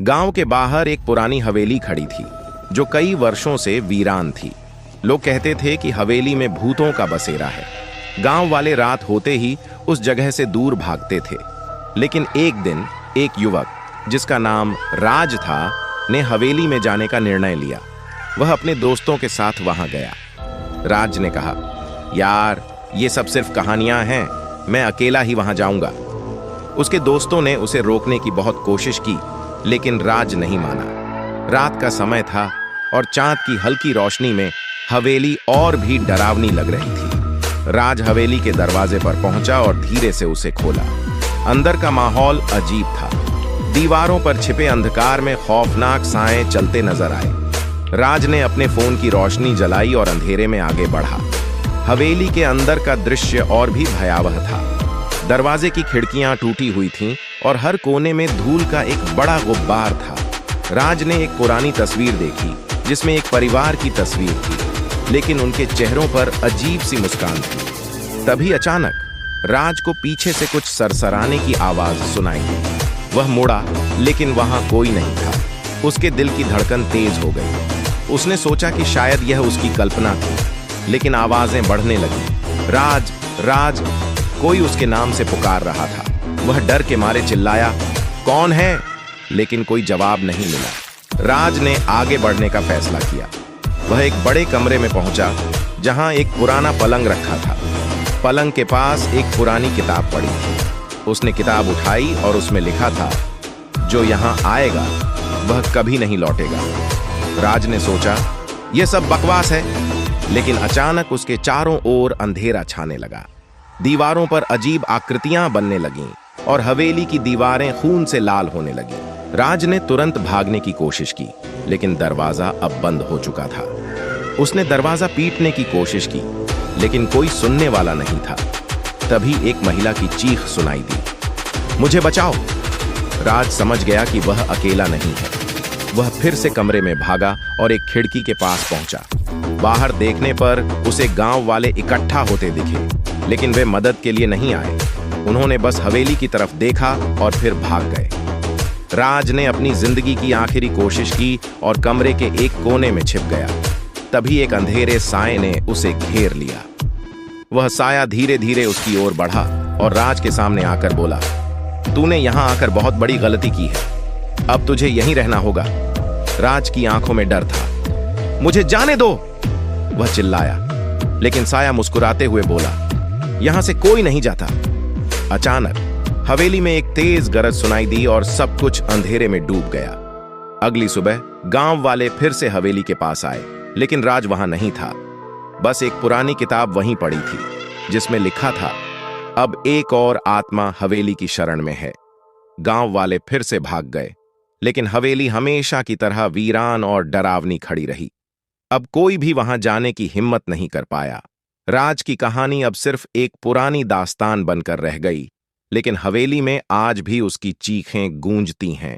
गांव के बाहर एक पुरानी हवेली खड़ी थी जो कई वर्षों से वीरान थी। लोग कहते थे कि हवेली में भूतों का बसेरा है। गांव वाले रात होते ही उस जगह से दूर भागते थे। लेकिन एक दिन एक युवक जिसका नाम राज था ने हवेली में जाने का निर्णय लिया। वह अपने दोस्तों के साथ वहां गया। राज ने कहा, यार ये सब सिर्फ कहानियां हैं, मैं अकेला ही वहां जाऊंगा। उसके दोस्तों ने उसे रोकने की बहुत कोशिश की, लेकिन राज नहीं माना। रात का समय था और चांद की हल्की रोशनी में हवेली और भी डरावनी लग रही थी। राज हवेली के दरवाजे पर पहुंचा और धीरे से उसे खोला। अंदर का माहौल अजीब था। दीवारों पर छिपे अंधकार में खौफनाक साएं चलते नजर आए। राज ने अपने फोन की रोशनी जलाई और अंधेरे में आगे बढ़ा। हवेली के अंदर का दृश्य और भी भयावह था। दरवाजे की खिड़कियां टूटी हुई थीं और हर कोने में धूल का एक बड़ा गुब्बार था। राज ने एक पुरानी तस्वीर देखी जिसमें एक परिवार की तस्वीर थी, लेकिन उनके चेहरों पर अजीब सी मुस्कान थी। तभी अचानक राज को पीछे से कुछ सरसराने की आवाज सुनाई दी। वह मुड़ा, लेकिन वहां कोई नहीं था। उसके दिल की धड़कन तेज हो गई। उसने सोचा कि शायद यह उसकी कल्पना थी, लेकिन आवाजें बढ़ने लगी। राज, राज, कोई उसके नाम से पुकार रहा था। वह डर के मारे चिल्लाया, कौन है? लेकिन कोई जवाब नहीं मिला। राज ने आगे बढ़ने का फैसला किया। वह एक बड़े कमरे में पहुंचा जहां एक पुराना पलंग रखा था। पलंग के पास एक पुरानी किताब पड़ी थी। उसने किताब उठाई और उसमें लिखा था, जो यहां आएगा वह कभी नहीं लौटेगा। राज ने सोचा, यह सब बकवास है, लेकिन अचानक उसके चारों ओर अंधेरा छाने लगा। दीवारों पर अजीब आकृतियां बनने लगीं और हवेली की दीवारें खून से लाल होने लगीं। राज ने तुरंत भागने की कोशिश की, लेकिन दरवाजा अब बंद हो चुका था। उसने दरवाजा पीटने की कोशिश की, लेकिन कोई सुनने वाला नहीं था। तभी एक महिला की चीख सुनाई दी, मुझे बचाओ। राज समझ गया कि वह अकेला नहीं है। वह फिर से कमरे में भागा और एक खिड़की के पास पहुंचा। बाहर देखने पर उसे गांव वाले इकट्ठा होते दिखे, लेकिन वे मदद के लिए नहीं आए। उन्होंने बस हवेली की तरफ देखा और फिर भाग गए। राज ने अपनी जिंदगी की आखिरी कोशिश की और कमरे के एक कोने में छिप गया। तभी एक अंधेरे साए ने उसे घेर लिया। वह साया धीरे धीरे उसकी ओर बढ़ा और राज के सामने आकर बोला, तूने यहां आकर बहुत बड़ी गलती की है। अब तुझे यहीं रहना होगा। राज की आंखों में डर था। मुझे जाने दो, वह चिल्लाया, लेकिन साया मुस्कुराते हुए बोला, यहां से कोई नहीं जाता। अचानक हवेली में एक तेज गरज सुनाई दी और सब कुछ अंधेरे में डूब गया। अगली सुबह गांव वाले फिर से हवेली के पास आए, लेकिन राज वहां नहीं था। बस एक पुरानी किताब वहीं पड़ी थी, जिसमें लिखा था, अब एक और आत्मा हवेली की शरण में है। गांव वाले फिर से भाग गए, लेकिन हवेली हमेशा की तरह वीरान और डरावनी खड़ी रही। अब कोई भी वहां जाने की हिम्मत नहीं कर पाया। राज की कहानी अब सिर्फ एक पुरानी दास्तान बनकर रह गई, लेकिन हवेली में आज भी उसकी चीखें गूंजती हैं।